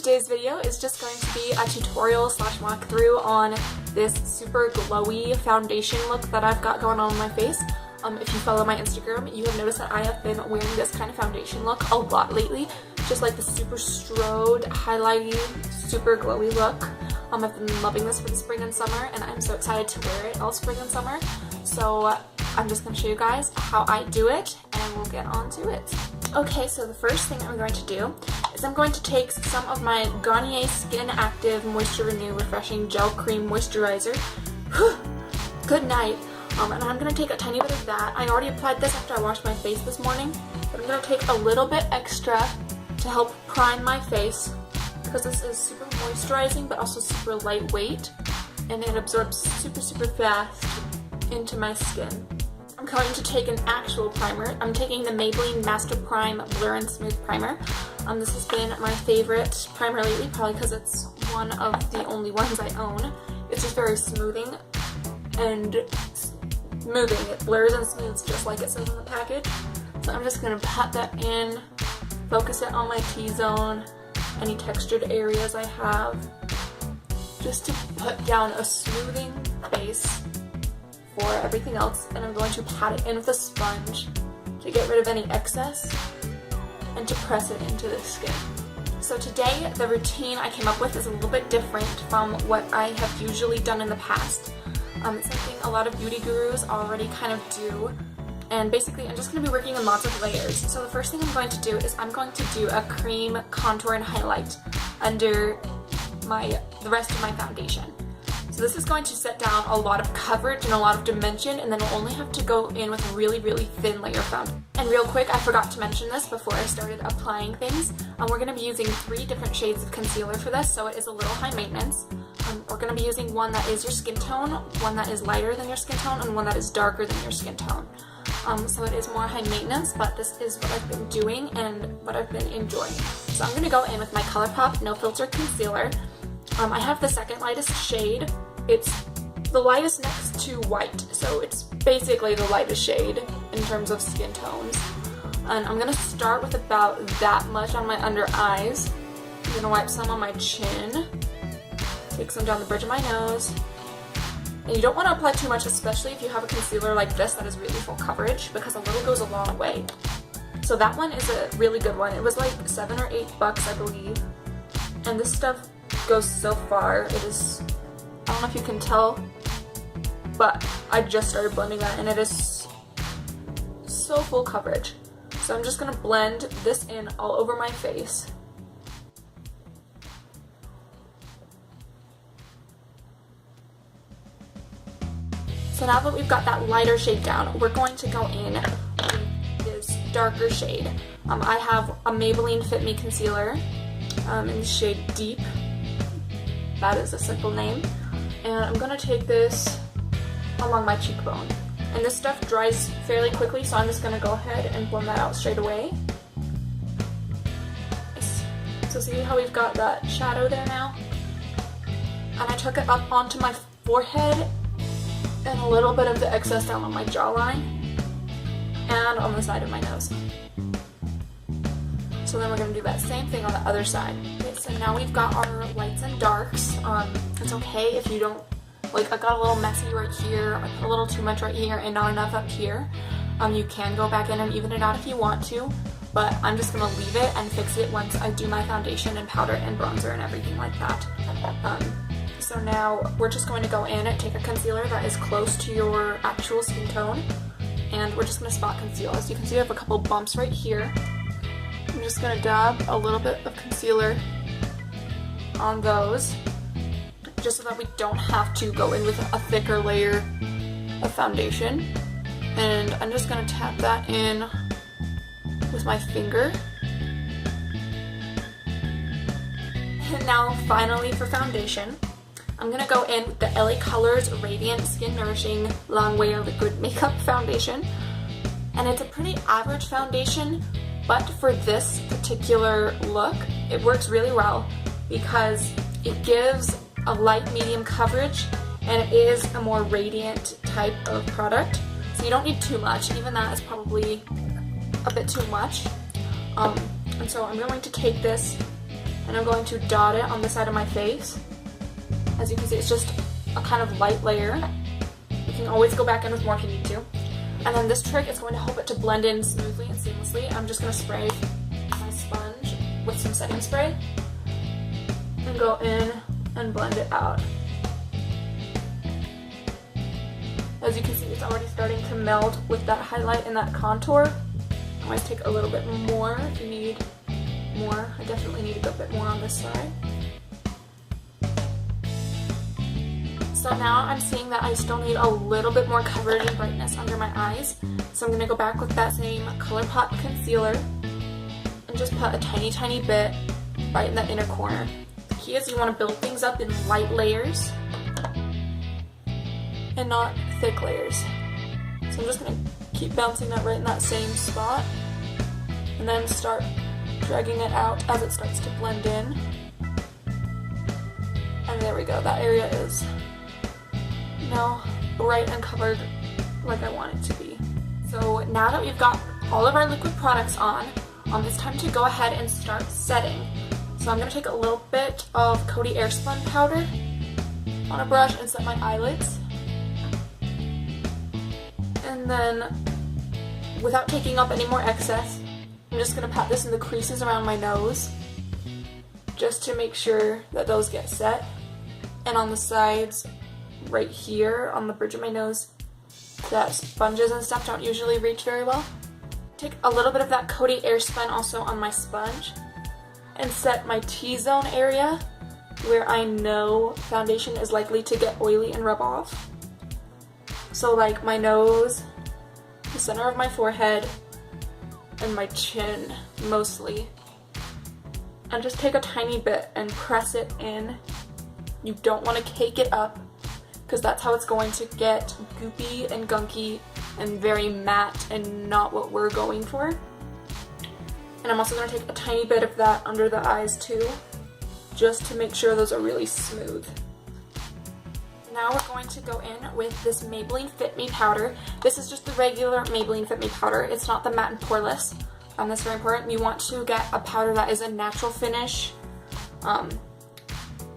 today's video is just going to be a tutorial slash walkthrough on this super glowy foundation look that I've got going on my face. If you follow my Instagram, you have noticed that I have been wearing this kind of foundation look a lot lately. Just like the super strobed, highlighty, super glowy look. I've been loving this for the spring and summer, and I'm so excited to wear it all spring and summer. So I'm just going to show you guys how I do it, and we'll get on to it. Okay, so the first thing I'm going to do is I'm going to take some of my Garnier SkinActive Moisture Renew Refreshing Gel Cream Moisturizer. Good night. And I'm going to take a tiny bit of that. I already applied this after I washed my face this morning, but I'm going to take a little bit extra to help prime my face, because this is super moisturizing but also super lightweight, and it absorbs super fast into my skin. I'm going to take an actual primer. I'm taking the Maybelline Master Prime Blur and Smooth Primer. This has been my favorite primer lately, probably because it's one of the only ones I own. It's just very smoothing and smoothing. It blurs and smooths just like it says in the package. So I'm just going to pat that in, focus it on my T-zone, any textured areas I have, just to put down a smoothing base for everything else, and I'm going to pat it in with a sponge to get rid of any excess and to press it into the skin. So today the routine I came up with is a little bit different from what I have usually done in the past. It's something a lot of beauty gurus already kind of do, and basically I'm just going to be working on lots of layers. So the first thing I'm going to do is I'm going to do a cream contour and highlight under the rest of my foundation. So this is going to set down a lot of coverage and a lot of dimension, and then we'll only have to go in with a really thin layer of foundation. And real quick, I forgot to mention this before I started applying things. We're going to be using 3 different shades of concealer for this, so it is a little high maintenance. We're going to be using one that is your skin tone, one that is lighter than your skin tone, and one that is darker than your skin tone. So it is more high maintenance, but this is what I've been doing and what I've been enjoying. So I'm going to go in with my Colourpop No Filter Concealer. I have the second lightest shade. It's the lightest next to white, so it's basically the lightest shade in terms of skin tones. And I'm going to start with about that much on my under eyes. I'm going to wipe some on my chin, take some down the bridge of my nose. And you don't want to apply too much, especially if you have a concealer like this that is really full coverage, because a little goes a long way. So that one is a really good one. It was like $7 or $8, I believe. And this stuff goes so far. It is, I don't know if you can tell, but I just started blending that, and it is so full coverage. So I'm just going to blend this in all over my face. So now that we've got that lighter shade down, we're going to go in with this darker shade. I have a Maybelline Fit Me concealer in the shade Deep. That is a simple name. And I'm going to take this along my cheekbone. And this stuff dries fairly quickly, so I'm just going to go ahead and blend that out straight away. So see how we've got that shadow there now? And I took it up onto my forehead and a little bit of the excess down on my jawline and on the side of my nose. So then we're going to do that same thing on the other side. Okay, so now we've got our lights and darks. It's okay if you don't, like I got a little messy right here, I put a little too much right here and not enough up here. You can go back in and even it out if you want to, but I'm just going to leave it and fix it once I do my foundation and powder and bronzer and everything like that. So now we're just going to go in and take a concealer that is close to your actual skin tone, and we're just going to spot conceal. As you can see, I have a couple bumps right here. I'm just going to dab a little bit of concealer on those, just so that we don't have to go in with a thicker layer of foundation. And I'm just going to tap that in with my finger. And now finally for foundation, I'm going to go in with the LA Colors Radiant Skin Nourishing Longwear Liquid Makeup Foundation. And it's a pretty average foundation, but for this particular look, it works really well because it gives a light medium coverage and it is a more radiant type of product. So you don't need too much. Even that is probably a bit too much. And so I'm going to take this and I'm going to dot it on the side of my face. As you can see, it's just a kind of light layer. You can always go back in with more if you need to. And then this trick is going to help it to blend in smoothly and seamlessly. I'm just going to spray my sponge with some setting spray and go in and blend it out. As you can see, it's already starting to meld with that highlight and that contour. Always take a little bit more if you need more. I definitely need a bit more on this side. So now I'm seeing that I still need a little bit more coverage and brightness under my eyes. So I'm going to go back with that same Colourpop concealer and just put a tiny, tiny bit right in that inner corner. The key is you want to build things up in light layers and not thick layers. So I'm just going to keep bouncing that right in that same spot and then start dragging it out as it starts to blend in. And there we go, that area is now bright and covered like I want it to be. So now that we've got all of our liquid products on, it's time to go ahead and start setting. So I'm going to take a little bit of Coty Airspun powder on a brush and set my eyelids. And then, without taking up any more excess, I'm just going to pat this in the creases around my nose just to make sure that those get set. And on the sides, right here on the bridge of my nose, that sponges and stuff don't usually reach very well. Take a little bit of that Coty Airspun also on my sponge and set my T-zone area where I know foundation is likely to get oily and rub off. So like my nose, the center of my forehead, and my chin mostly. And just take a tiny bit and press it in. You don't want to cake it up because that's how it's going to get goopy and gunky and very matte and not what we're going for. And I'm also going to take a tiny bit of that under the eyes too, just to make sure those are really smooth. Now we're going to go in with this Maybelline Fit Me powder. This is just the regular Maybelline Fit Me powder. It's not the matte and poreless. That's very important. You want to get a powder that is a natural finish.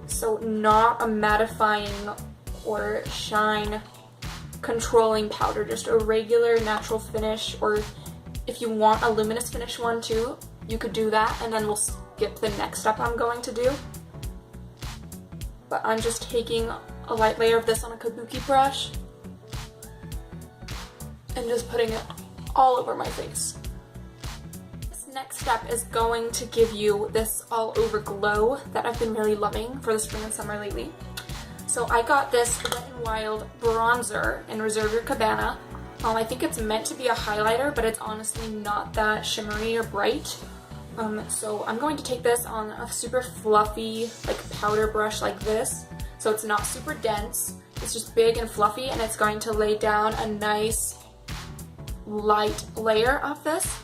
So not a mattifying or shine controlling powder, just a regular natural finish, or if you want a luminous finish one too, you could do that, and then we'll skip the next step I'm going to do. But I'm just taking a light layer of this on a kabuki brush and just putting it all over my face. This next step is going to give you this all over glow that I've been really loving for the spring and summer lately. So I got this Wet n Wild bronzer in Reserve Your Cabana. I think it's meant to be a highlighter, but it's honestly not that shimmery or bright. So I'm going to take this on a super fluffy like powder brush like this. So it's not super dense, it's just big and fluffy, and it's going to lay down a nice light layer of this.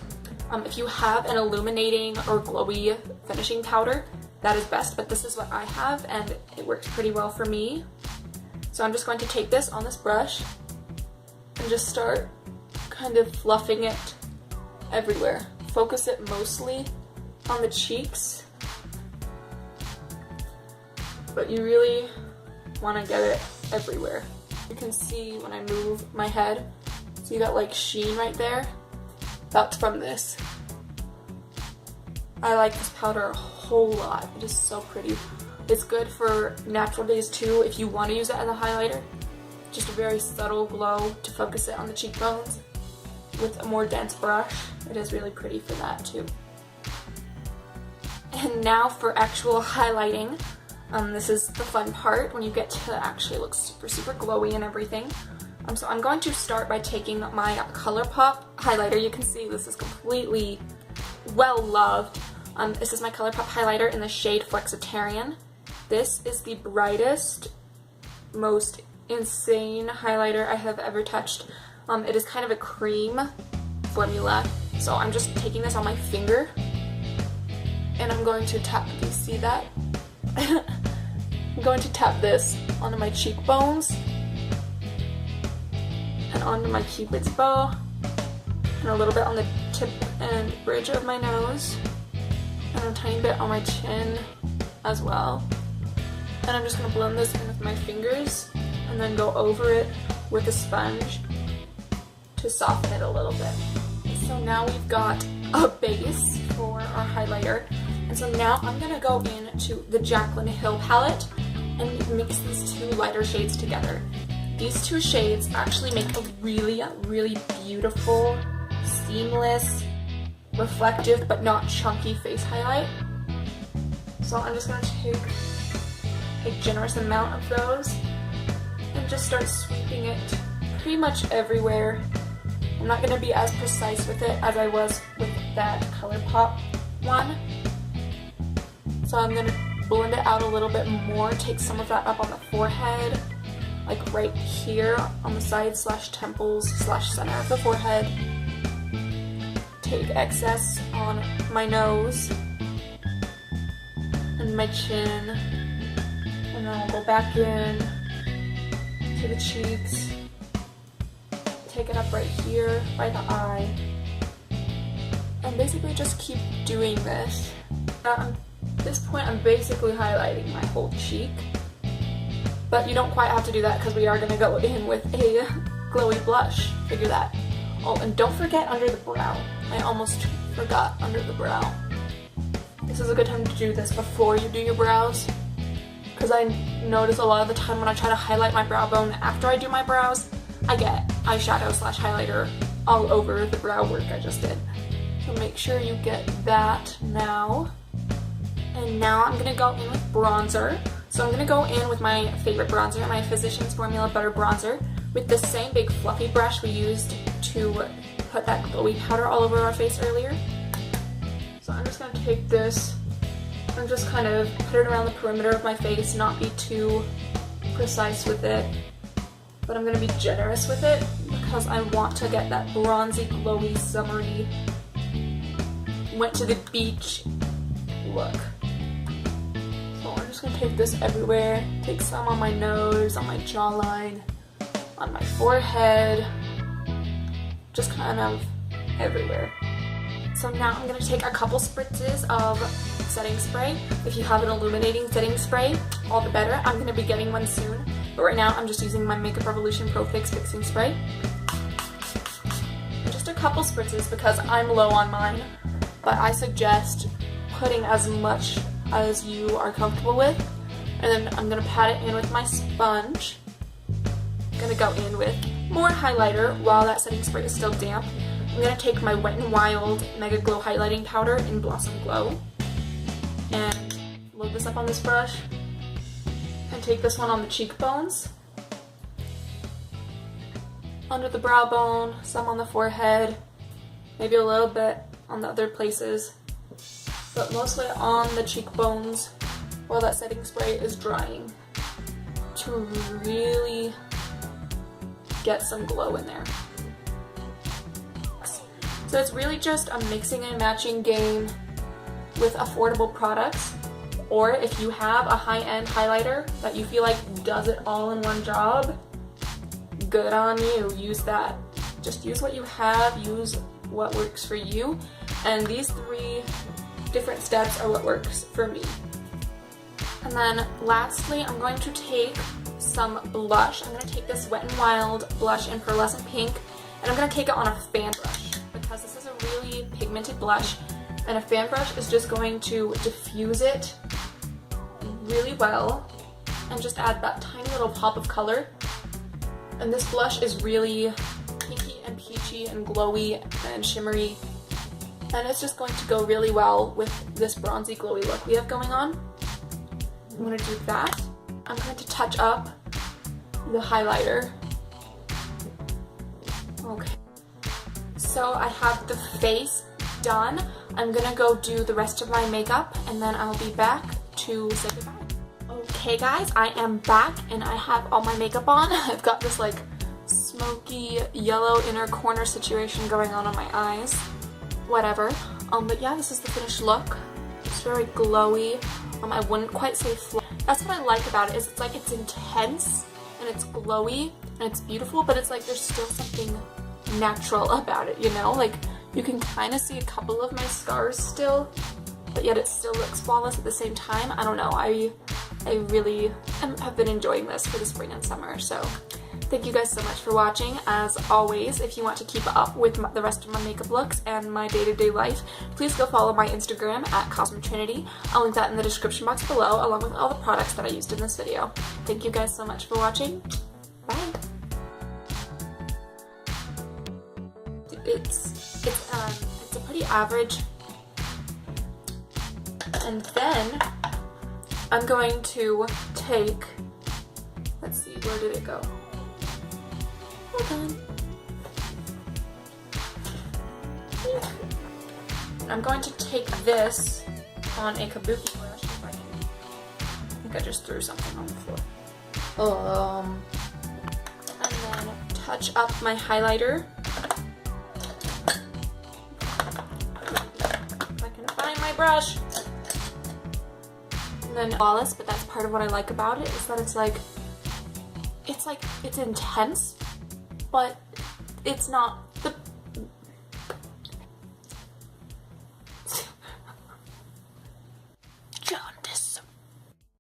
If you have an illuminating or glowy finishing powder, that is best, but this is what I have and it works pretty well for me. So I'm just going to take this on this brush and just start kind of fluffing it everywhere. Focus it mostly on the cheeks, but you really want to get it everywhere. You can see when I move my head, see that like sheen right there? That's from this. I like this powder a whole lot. It is so pretty. It's good for natural days too if you want to use it as a highlighter. Just a very subtle glow to focus it on the cheekbones with a more dense brush. It is really pretty for that too. And now for actual highlighting. This is the fun part when you get to actually look super, super glowy and everything. So I'm going to start by taking my Colourpop highlighter. You can see this is completely well loved. This is my Colourpop highlighter in the shade Flexitarian. This is the brightest, most insane highlighter I have ever touched. It is kind of a cream formula. So I'm just taking this on my finger and I'm going to tap, do you see that? I'm going to tap this onto my cheekbones and onto my cupid's bow and a little bit on the tip and bridge of my nose and a tiny bit on my chin as well. And I'm just going to blend this in with my fingers and then go over it with a sponge to soften it a little bit. So now we've got a base for our highlighter. And so now I'm going to go into the Jaclyn Hill palette and mix these two lighter shades together. These two shades actually make a really, really beautiful, seamless, reflective, but not chunky face highlight. So I'm just going to take a generous amount of those and just start sweeping it pretty much everywhere. I'm not going to be as precise with it as I was with that Colourpop one. So I'm going to blend it out a little bit more, take some of that up on the forehead, like right here on the side slash temples slash center of the forehead. Take excess on my nose and my chin, and then I'll go back in to the cheeks, take it up right here by the eye, and basically just keep doing this. At this point I'm basically highlighting my whole cheek, but you don't quite have to do that because we are going to go in with a glowy blush, figure that. Oh, and don't forget under the brow. I almost forgot under the brow. This is a good time to do this before you do your brows, because I notice a lot of the time when I try to highlight my brow bone after I do my brows, I get eyeshadow slash highlighter all over the brow work I just did. So make sure you get that now. And now I'm going to go in with bronzer. So I'm going to go in with my favorite bronzer, my Physicians Formula Butter Bronzer, with the same big fluffy brush we used to put that glowy powder all over our face earlier. So I'm just going to take this and just kind of put it around the perimeter of my face, not be too precise with it, but I'm going to be generous with it because I want to get that bronzy, glowy, summery, went to the beach look. So I'm just going to take this everywhere, take some on my nose, on my jawline, on my forehead, just kind of everywhere. So now I'm going to take a couple spritzes of setting spray. If you have an illuminating setting spray, all the better. I'm going to be getting one soon, but right now I'm just using my Makeup Revolution Pro Fix Fixing Spray. And just a couple spritzes because I'm low on mine, but I suggest putting as much as you are comfortable with. And then I'm going to pat it in with my sponge. I'm going to go in with more highlighter while that setting spray is still damp. I'm going to take my Wet n Wild Mega Glow Highlighting Powder in Blossom Glow and load this up on this brush and take this one on the cheekbones, under the brow bone, some on the forehead, maybe a little bit on the other places, but mostly on the cheekbones while that setting spray is drying to really get some glow in there. So it's really just a mixing and matching game with affordable products, or if you have a high-end highlighter that you feel like does it all in one job, good on you, use that. Just use what you have, use what works for you, and these 3 different steps are what works for me. And then lastly, I'm going to take some blush. I'm going to take this Wet n Wild blush in Pearlescent Pink, and I'm going to take it on a fan brush because this is a really pigmented blush, and a fan brush is just going to diffuse it really well and just add that tiny little pop of color. And this blush is really pinky and peachy and glowy and shimmery, and it's just going to go really well with this bronzy glowy look we have going on. I'm going to do that. I'm going to touch up the highlighter. Okay. So I have the face done. I'm gonna go do the rest of my makeup and then I'll be back to say goodbye. Okay guys, I am back and I have all my makeup on. I've got this like smoky yellow inner corner situation going on my eyes. Whatever. But yeah, this is the finished look. It's very glowy. I wouldn't quite say flat. That's what I like about it, is it's like it's intense and it's glowy and it's beautiful, but it's like there's still something natural about it, you know? Like you can kind of see a couple of my scars still, but yet it still looks flawless at the same time. I don't know, I really have been enjoying this for the spring and summer. So thank you guys so much for watching. As always, if you want to keep up with the rest of my makeup looks and my day-to-day life, please go follow my Instagram at CosmoTrinity. I'll link that in the description box below, along with all the products that I used in this video. Thank you guys so much for watching. Bye! It's a pretty average. And then I'm going to take, let's see, where did it go? Hold on. I'm going to take this on a kabuki brush. If I think I just threw something on the floor. And then touch up my highlighter. If I can find my brush. And then flawless, but that's part of what I like about it, is that it's intense, but it's not